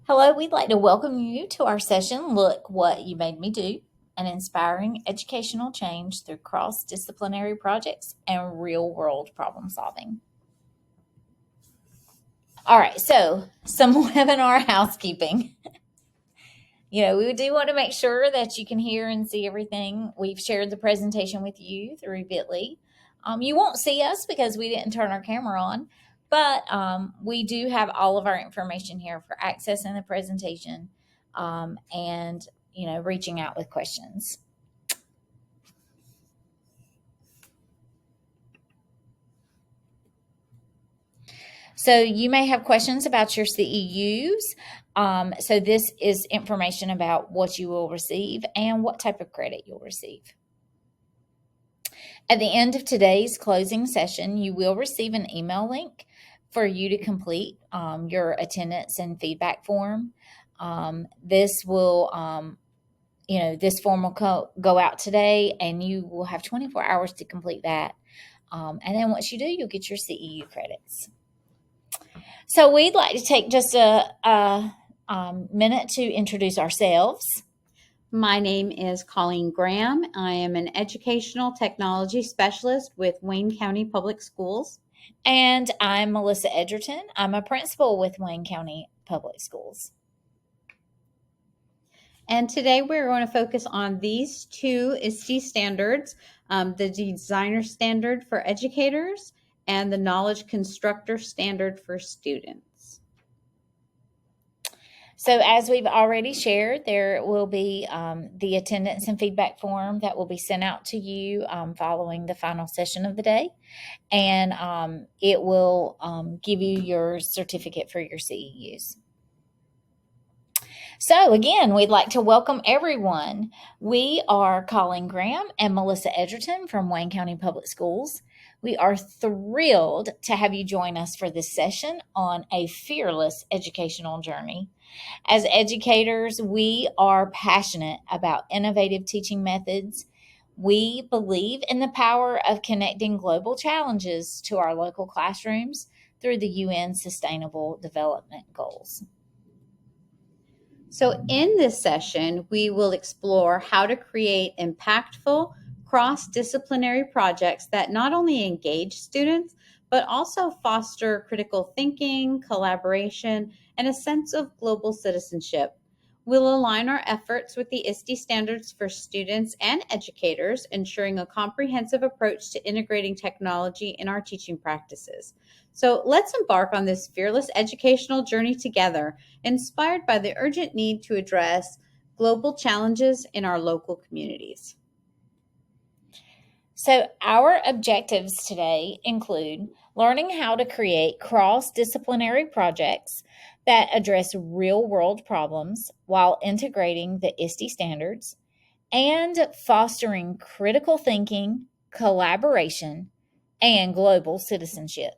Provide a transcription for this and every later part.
Hello, we'd like to welcome you to our session, Look What You Made Me Do, an inspiring educational change through cross-disciplinary projects and real-world problem solving. All right, so some webinar housekeeping. We do want to make sure that you can hear and see everything. We've shared the presentation with you through Bitly. You won't see us because we didn't turn our camera on, but we do have all of our information here for accessing the presentation and reaching out with questions. So you may have questions about your CEUs. So this is information about what you will receive and what type of credit you'll receive. At the end of today's closing session, you will receive an email link for you to complete your attendance and feedback form. This form will go out today, and you will have 24 hours to complete that. And then once you do, you'll get your CEU credits. So we'd like to take just a minute to introduce ourselves. My name is Colleen Graham. I am an educational technology specialist with Wayne County Public Schools. And I'm Melissa Edgerton. I'm a principal with Wayne County Public Schools. And today we're going to focus on these two ISTE standards, the Designer Standard for Educators and the Knowledge Constructor Standard for Students. So as we've already shared, there will be the attendance and feedback form that will be sent out to you following the final session of the day. And it will give you your certificate for your CEUs. So again, we'd like to welcome everyone. We are Colleen Graham and Melissa Edgerton from Wayne County Public Schools. We are thrilled to have you join us for this session on a fearless educational journey. As educators, we are passionate about innovative teaching methods. We believe in the power of connecting global challenges to our local classrooms through the UN Sustainable Development Goals. So in this session, we will explore how to create impactful cross-disciplinary projects that not only engage students, but also foster critical thinking, collaboration, and a sense of global citizenship. We'll align our efforts with the ISTE standards for students and educators, ensuring a comprehensive approach to integrating technology in our teaching practices. So let's embark on this fearless educational journey together, inspired by the urgent need to address global challenges in our local communities. So our objectives today include learning how to create cross-disciplinary projects that address real-world problems while integrating the ISTE standards and fostering critical thinking, collaboration, and global citizenship.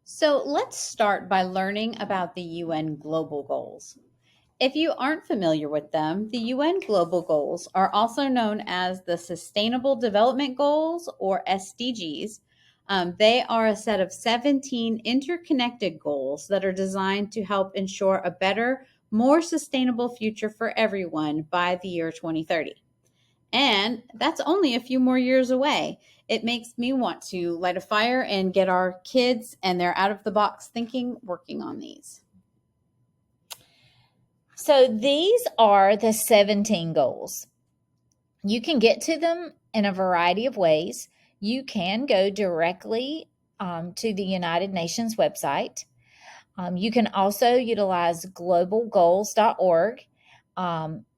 So let's start by learning about the UN Global Goals. If you aren't familiar with them, the UN Global Goals are also known as the Sustainable Development Goals, or SDGs. They are a set of 17 interconnected goals that are designed to help ensure a better, more sustainable future for everyone by the year 2030. And that's only a few more years away. It makes me want to light a fire and get our kids and their out-of-the-box thinking working on these. So these are the 17 goals. You can get to them in a variety of ways. You can go directly to the United Nations website. You can also utilize globalgoals.org.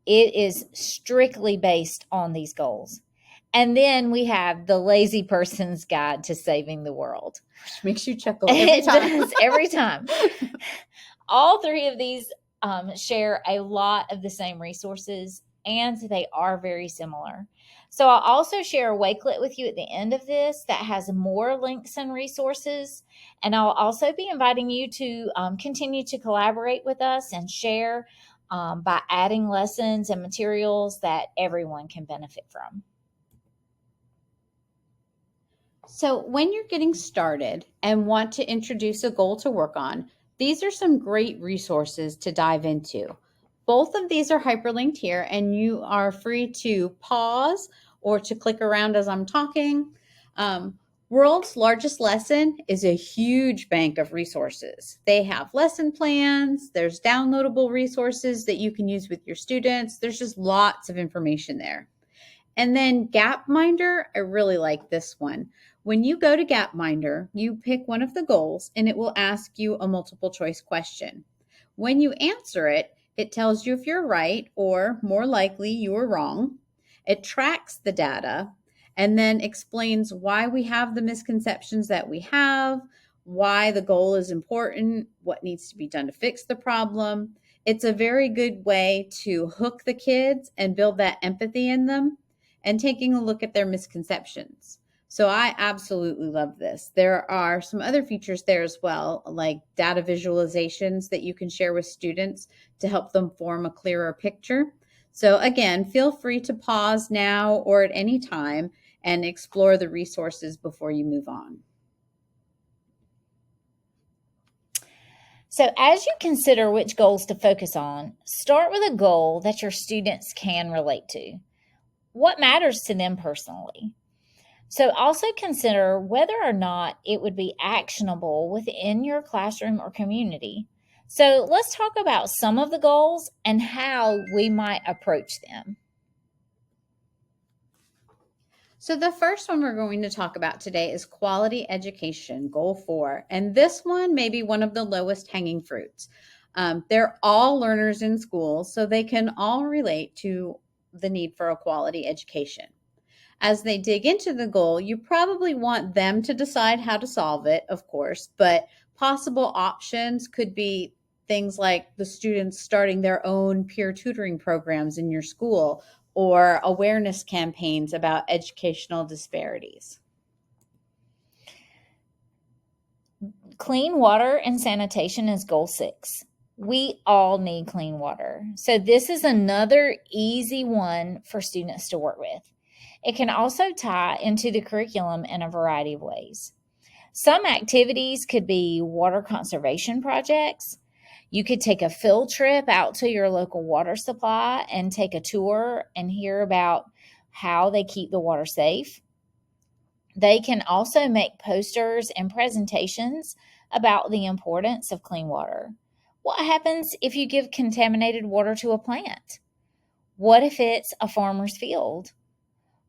It is strictly based on these goals. And then we have the Lazy Person's Guide to Saving the World. Which makes you chuckle every time. It does, every time. All three of these share a lot of the same resources, and they are very similar. So I'll also share a Wakelet with you at the end of this that has more links and resources. And I'll also be inviting you to continue to collaborate with us and share by adding lessons and materials that everyone can benefit from. So when you're getting started and want to introduce a goal to work on, These are some great resources to dive into. Both of these are hyperlinked here, and you are free to pause or to click around as I'm talking. World's Largest Lesson is a huge bank of resources. They have lesson plans, there's downloadable resources that you can use with your students. There's just lots of information there. And then Gapminder, I really like this one. When you go to Gapminder, you pick one of the goals and it will ask you a multiple choice question. When you answer it, it tells you if you're right or more likely you are wrong. It tracks the data and then explains why we have the misconceptions that we have, why the goal is important, what needs to be done to fix the problem. It's a very good way to hook the kids and build that empathy in them and taking a look at their misconceptions. So I absolutely love this. There are some other features there as well, like data visualizations that you can share with students to help them form a clearer picture. So again, feel free to pause now or at any time and explore the resources before you move on. So, as you consider which goals to focus on, start with a goal that your students can relate to. What matters to them personally? So, also consider whether or not it would be actionable within your classroom or community. So, let's talk about some of the goals and how we might approach them. So the first one we're going to talk about today is quality education, goal 4. And this one may be one of the lowest hanging fruits. They're all learners in school, so they can all relate to the need for a quality education. As they dig into the goal, you probably want them to decide how to solve it, of course, but possible options could be things like the students starting their own peer tutoring programs in your school or awareness campaigns about educational disparities. Clean water and sanitation is goal 6. We all need clean water. So, this is another easy one for students to work with. It can also tie into the curriculum in a variety of ways. Some activities could be water conservation projects. You could take a field trip out to your local water supply and take a tour and hear about how they keep the water safe. They can also make posters and presentations about the importance of clean water. What happens if you give contaminated water to a plant? What if it's a farmer's field?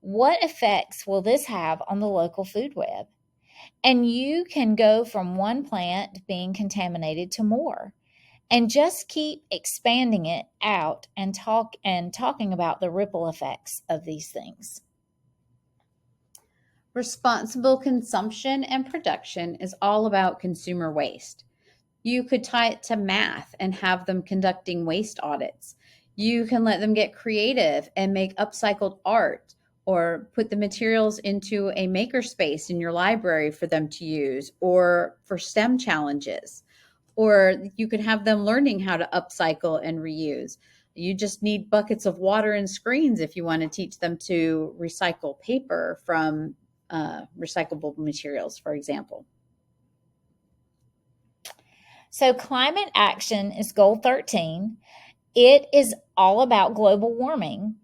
What effects will this have on the local food web? And you can go from one plant being contaminated to more and just keep expanding it out and talking about the ripple effects of these things. Responsible consumption and production is all about consumer waste. You could tie it to math and have them conducting waste audits. You can let them get creative and make upcycled art or put the materials into a makerspace in your library for them to use or for STEM challenges. Or you could have them learning how to upcycle and reuse. You just need buckets of water and screens if you want to teach them to recycle paper from recyclable materials, for example. So, climate action is goal 13. It is all about global warming.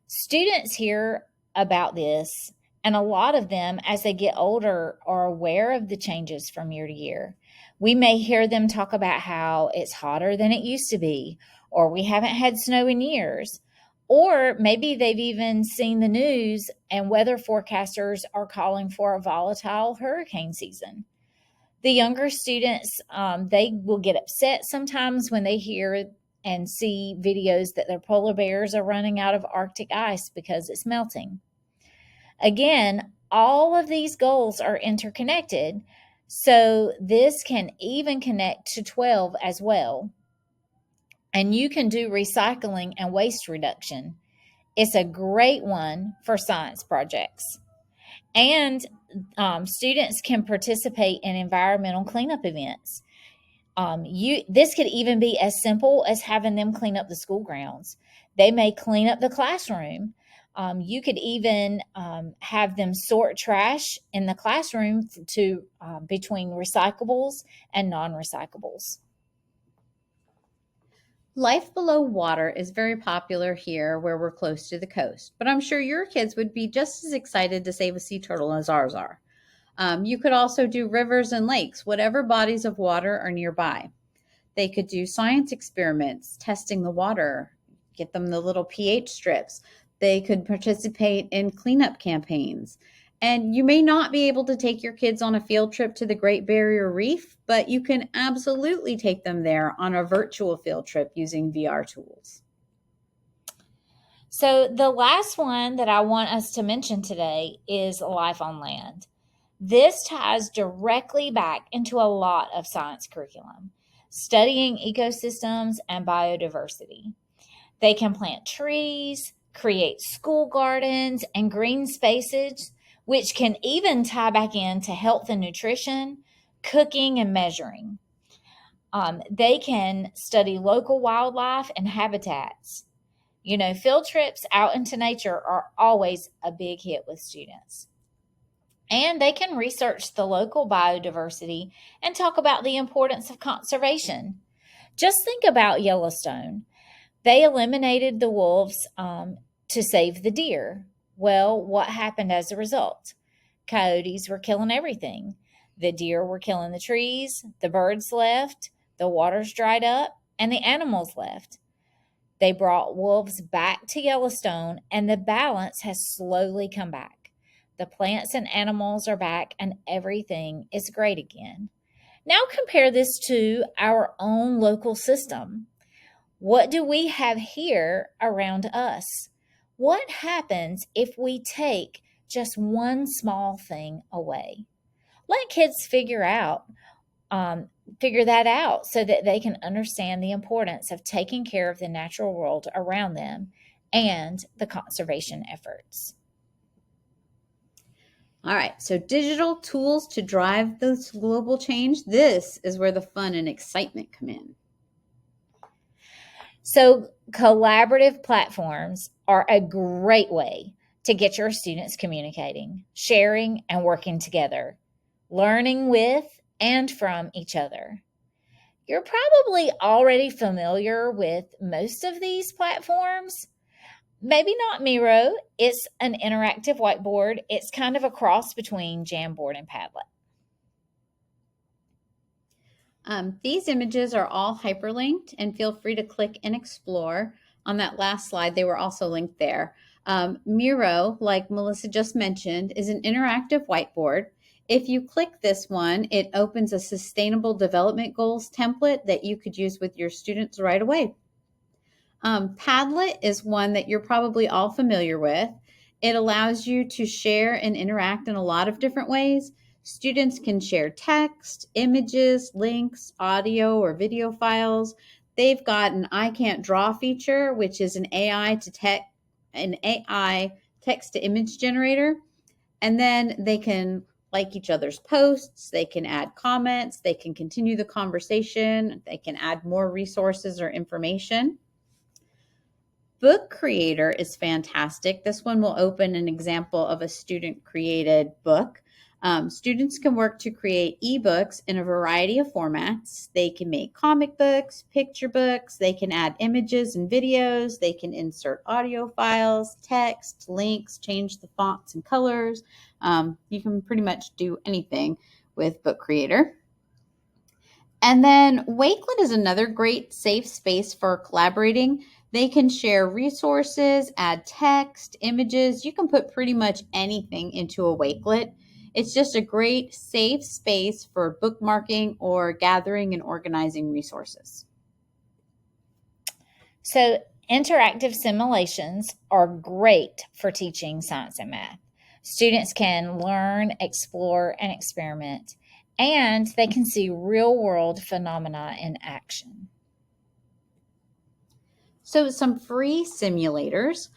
Students hear about this, and a lot of them, as they get older, are aware of the changes from year to year. We may hear them talk about how it's hotter than it used to be, or we haven't had snow in years. Or maybe they've even seen the news and weather forecasters are calling for a volatile hurricane season. The younger students, they will get upset sometimes when they hear and see videos that their polar bears are running out of Arctic ice because it's melting. Again, all of these goals are interconnected, so this can even connect to 12 as well. And you can do recycling and waste reduction. It's a great one for science projects. And students can participate in environmental cleanup events. This could even be as simple as having them clean up the school grounds. They may clean up the classroom. You could even have them sort trash in the classroom to between recyclables and non-recyclables. Life below water is very popular here where we're close to the coast, but I'm sure your kids would be just as excited to save a sea turtle as ours are. You could also do rivers and lakes, whatever bodies of water are nearby. They could do science experiments, testing the water, get them the little pH strips. They could participate in cleanup campaigns. And you may not be able to take your kids on a field trip to the Great Barrier Reef, but you can absolutely take them there on a virtual field trip using VR tools. So, the last one that I want us to mention today is life on land. This ties directly back into a lot of science curriculum, studying ecosystems and biodiversity. They can plant trees, create school gardens, and green spaces, which can even tie back into health and nutrition, cooking, and measuring. They can study local wildlife and habitats. Field trips out into nature are always a big hit with students. And they can research the local biodiversity and talk about the importance of conservation. Just think about Yellowstone. They eliminated the wolves to save the deer. Well, what happened as a result? Coyotes were killing everything. The deer were killing the trees, the birds left, the waters dried up, and the animals left. They brought wolves back to Yellowstone, and the balance has slowly come back. The plants and animals are back, and everything is great again. Now compare this to our own local system. What do we have here around us? What happens if we take just one small thing away? Let kids figure that out so that they can understand the importance of taking care of the natural world around them and the conservation efforts. All right, so digital tools to drive this global change. This is where the fun and excitement come in. So, collaborative platforms are a great way to get your students communicating, sharing, and working together, learning with and from each other. You're probably already familiar with most of these platforms. Maybe not Miro. It's an interactive whiteboard. It's kind of a cross between Jamboard and Padlet. These images are all hyperlinked, and feel free to click and explore. On that last slide, they were also linked there. Miro, like Melissa just mentioned, is an interactive whiteboard. If you click this one, it opens a Sustainable Development Goals template that you could use with your students right away. Padlet is one that you're probably all familiar with. It allows you to share and interact in a lot of different ways. Students can share text, images, links, audio or video files. They've got an I can't draw feature, which is an AI text to image generator. And then they can like each other's posts, they can add comments, they can continue the conversation, they can add more resources or information. Book Creator is fantastic. This one will open an example of a student-created book. Students can work to create ebooks in a variety of formats. They can make comic books, picture books, they can add images and videos, they can insert audio files, text, links, change the fonts and colors. You can pretty much do anything with Book Creator. And then Wakelet is another great safe space for collaborating. They can share resources, add text, images. You can put pretty much anything into a Wakelet. It's just a great safe space for bookmarking or gathering and organizing resources. So, interactive simulations are great for teaching science and math. Students can learn, explore, and experiment, and they can see real-world phenomena in action. So some free simulators.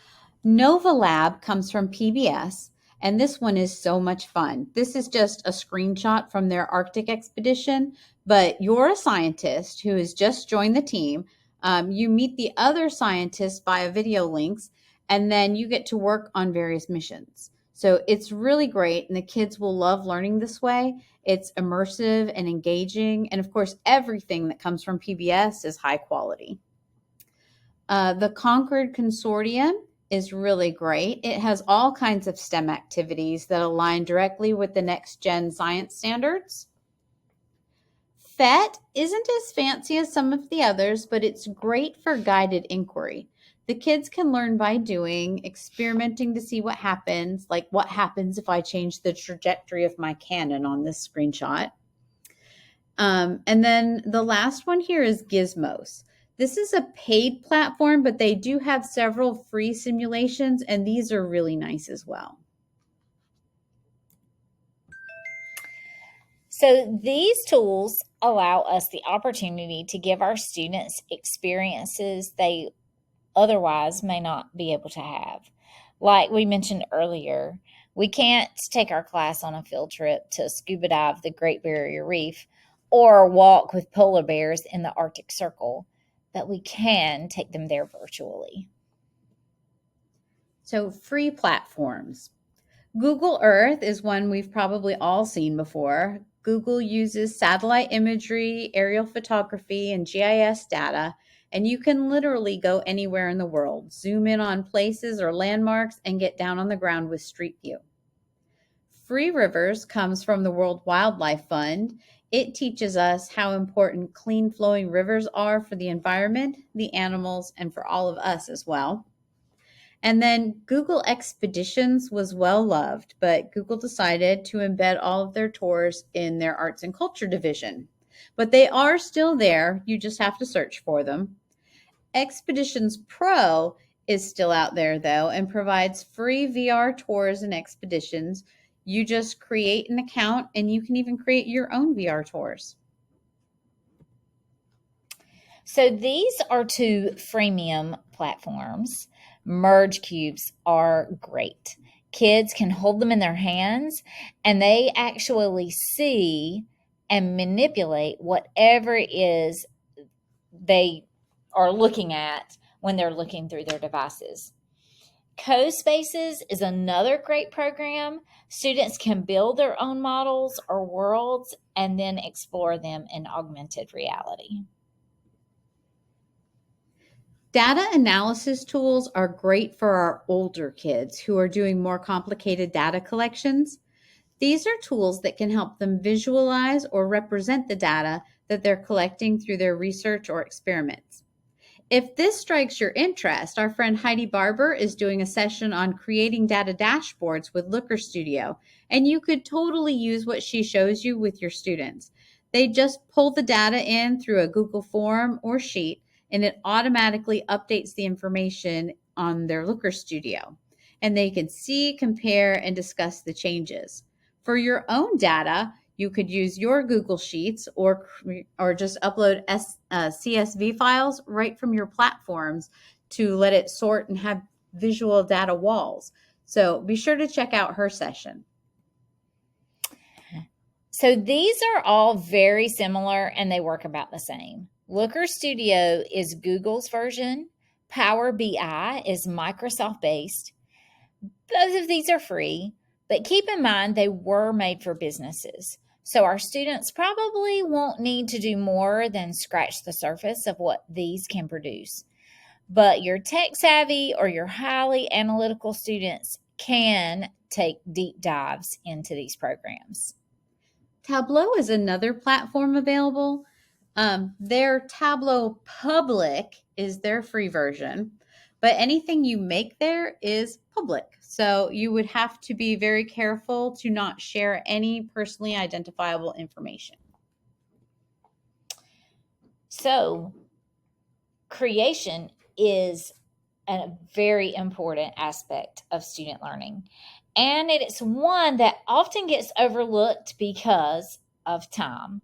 Nova Lab comes from PBS, and this one is so much fun. This is just a screenshot from their Arctic expedition, but you're a scientist who has just joined the team. You meet the other scientists via video links, and then you get to work on various missions. So it's really great, and the kids will love learning this way. It's immersive and engaging, and of course, everything that comes from PBS is high quality. The Concord Consortium is really great. It has all kinds of STEM activities that align directly with the next gen science standards. PhET isn't as fancy as some of the others, but it's great for guided inquiry. The kids can learn by doing, experimenting to see what happens, like what happens if I change the trajectory of my cannon on this screenshot. And then the last one here is Gizmos. This is a paid platform, but they do have several free simulations, and these are really nice as well. So these tools allow us the opportunity to give our students experiences they otherwise may not be able to have. Like we mentioned earlier, we can't take our class on a field trip to scuba dive the Great Barrier Reef or walk with polar bears in the Arctic Circle, but we can take them there virtually. So free platforms. Google Earth is one we've probably all seen before. Google uses satellite imagery, aerial photography, and GIS data, and you can literally go anywhere in the world, zoom in on places or landmarks, and get down on the ground with Street View. Free Rivers comes from the World Wildlife Fund. It teaches us how important clean flowing rivers are for the environment, the animals, and for all of us as well. And then Google Expeditions was well loved, but Google decided to embed all of their tours in their arts and culture division. But they are still there. You just have to search for them. Expeditions Pro is still out there, though, and provides free VR tours and expeditions. You just create an account, and you can even create your own VR tours. So these are two freemium platforms. Merge cubes are great. Kids can hold them in their hands and they actually see and manipulate whatever it is they are looking at when they're looking through their devices. CoSpaces is another great program. Students can build their own models or worlds and then explore them in augmented reality. Data analysis tools are great for our older kids who are doing more complicated data collections. These are tools that can help them visualize or represent the data that they're collecting through their research or experiments. If this strikes your interest, our friend Heidi Barber is doing a session on creating data dashboards with Looker Studio, and you could totally use what she shows you with your students. They just pull the data in through a Google form or sheet, and it automatically updates the information on their Looker Studio. And they can see, compare, and discuss the changes. For your own data, you could use your Google Sheets or just upload CSV files right from your platforms to let it sort and have visual data walls. So be sure to check out her session. So these are all very similar and they work about the same. Looker Studio is Google's version. Power BI is Microsoft based. Both of these are free, but keep in mind they were made for businesses. So our students probably won't need to do more than scratch the surface of what these can produce. But your tech savvy or your highly analytical students can take deep dives into these programs. Tableau is another platform available. Their Tableau Public is their free version, but anything you make there is public. So you would have to be very careful to not share any personally identifiable information. So creation is a very important aspect of student learning. And it's one that often gets overlooked because of time.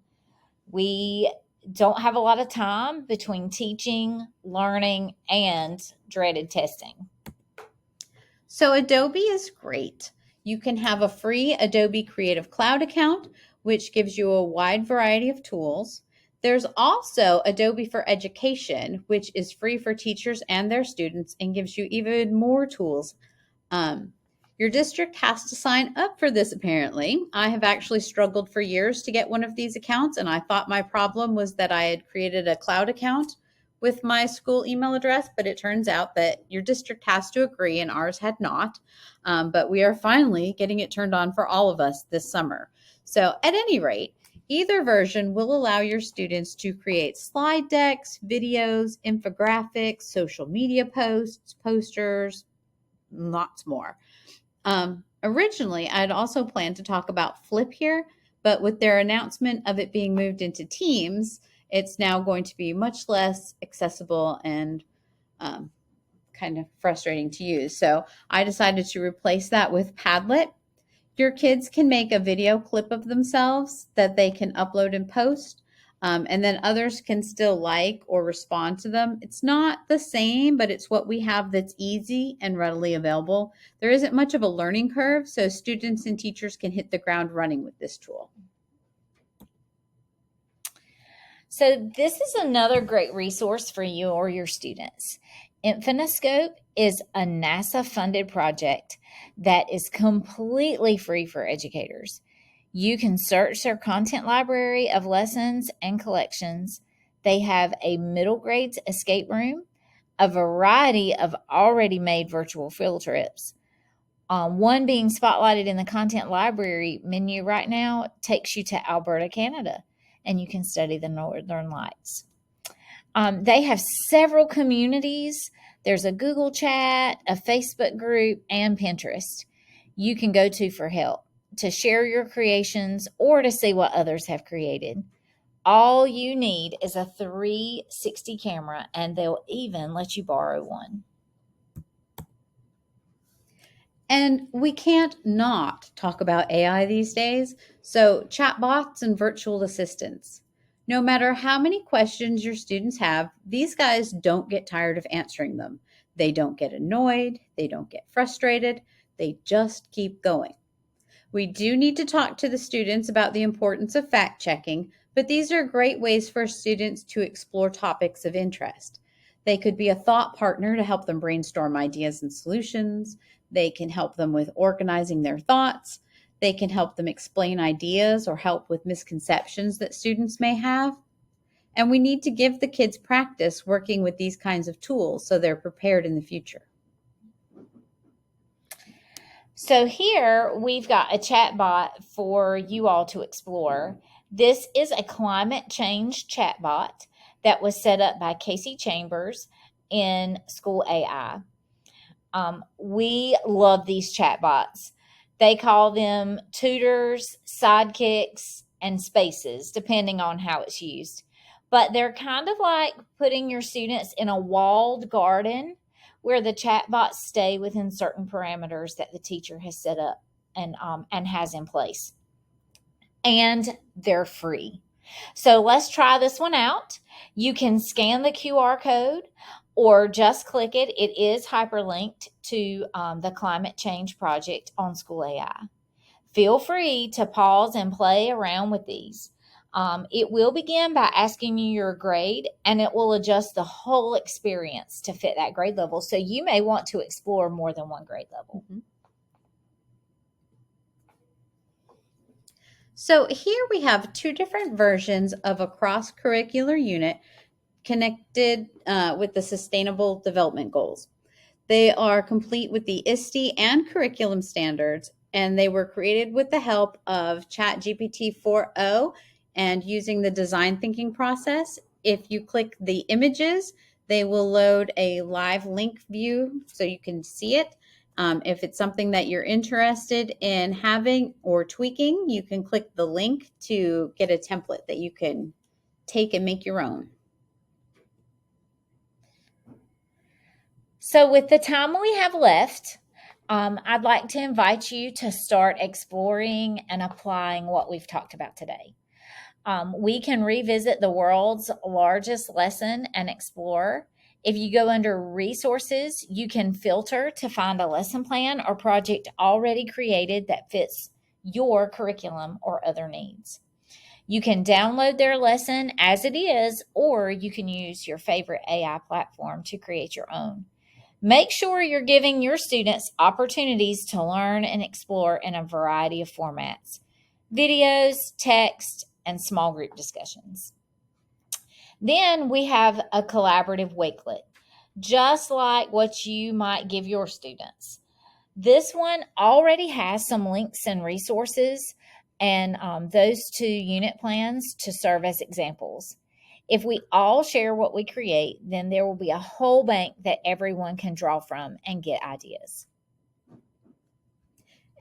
We don't have a lot of time between teaching, learning, and dreaded testing. So Adobe is great. You can have a free Adobe Creative Cloud account, which gives you a wide variety of tools. There's also Adobe for Education, which is free for teachers and their students and gives you even more tools. Your district has to sign up for this, apparently. I have actually struggled for years to get one of these accounts, and I thought my problem was that I had created a cloud account, with my school email address, but it turns out that your district has to agree and ours had not. But we are finally getting it turned on for all of us this summer. So at any rate, either version will allow your students to create slide decks, videos, infographics, social media posts, posters, lots more. Originally, I'd also planned to talk about Flip here, but with their announcement of it being moved into Teams, it's now going to be much less accessible and kind of frustrating to use. So I decided to replace that with Padlet. Your kids can make a video clip of themselves that they can upload and post. And then others can still like or respond to them. It's not the same, but it's what we have that's easy and readily available. There isn't much of a learning curve, so students and teachers can hit the ground running with this tool. So this is another great resource for you or your students. Infiniscope is a NASA-funded project that is completely free for educators. You can search their content library of lessons and collections. They have a middle grades escape room, a variety of already made virtual field trips. One being spotlighted in the content library menu right now takes you to Alberta, Canada, and you can study the Northern Lights. They have several communities. There's a Google chat, a Facebook group, and Pinterest you can go to for help, to share your creations, or to see what others have created. All you need is a 360 camera, and they'll even let you borrow one. And we can't not talk about AI these days, so chatbots and virtual assistants. No matter how many questions your students have, these guys don't get tired of answering them. They don't get annoyed, they don't get frustrated, they just keep going. We do need to talk to the students about the importance of fact checking, but these are great ways for students to explore topics of interest. They could be a thought partner to help them brainstorm ideas and solutions. They can help them with organizing their thoughts. They can help them explain ideas or help with misconceptions that students may have. And we need to give the kids practice working with these kinds of tools so they're prepared in the future. So here we've got a chatbot for you all to explore. This is a climate change chatbot that was set up by Casey Chambers in School AI. We love these chatbots. They call them tutors, sidekicks, and spaces, depending on how it's used. But they're kind of like putting your students in a walled garden where the chatbots stay within certain parameters that the teacher has set up and has in place. And they're free. So let's try this one out. You can scan the QR code or just click it. It is hyperlinked to the climate change project on School AI. Feel free to pause and play around with these. It will begin by asking you your grade, and it will adjust the whole experience to fit that grade level. So you may want to explore more than one grade level. Mm-hmm. So here we have two different versions of a cross-curricular unit connected with the Sustainable Development Goals. They are complete with the ISTE and curriculum standards, and they were created with the help of ChatGPT 4.0 and using the design thinking process. If you click the images, they will load a live link view so you can see it. If it's something that you're interested in having or tweaking, you can click the link to get a template that you can take and make your own. So with the time we have left, I'd like to invite you to start exploring and applying what we've talked about today. We can revisit the world's largest lesson and explore. If you go under resources, you can filter to find a lesson plan or project already created that fits your curriculum or other needs. You can download their lesson as it is, or you can use your favorite AI platform to create your own. Make sure you're giving your students opportunities to learn and explore in a variety of formats: videos, text, and small group discussions. Then we have a collaborative Wakelet, just like what you might give your students. This one already has some links and resources and those 2 unit plans to serve as examples. If we all share what we create, then there will be a whole bank that everyone can draw from and get ideas.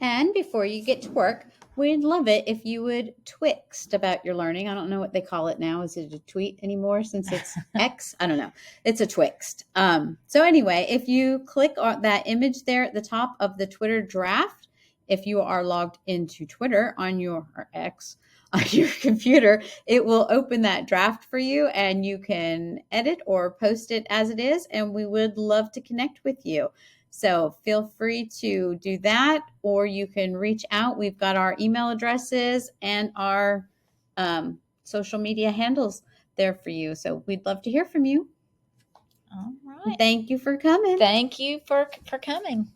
And before you get to work, we'd love it if you would twixt about your learning. I don't know what they call it now. Is it a tweet anymore since it's X? I don't know. It's a twixt. So anyway, if you click on that image there at the top of the Twitter draft, if you are logged into Twitter on your X on your computer, it will open that draft for you and you can edit or post it as it is. And we would love to connect with you. So feel free to do that, or you can reach out. We've got our email addresses and our social media handles there for you. So we'd love to hear from you. All right. Thank you for coming. Thank you for coming.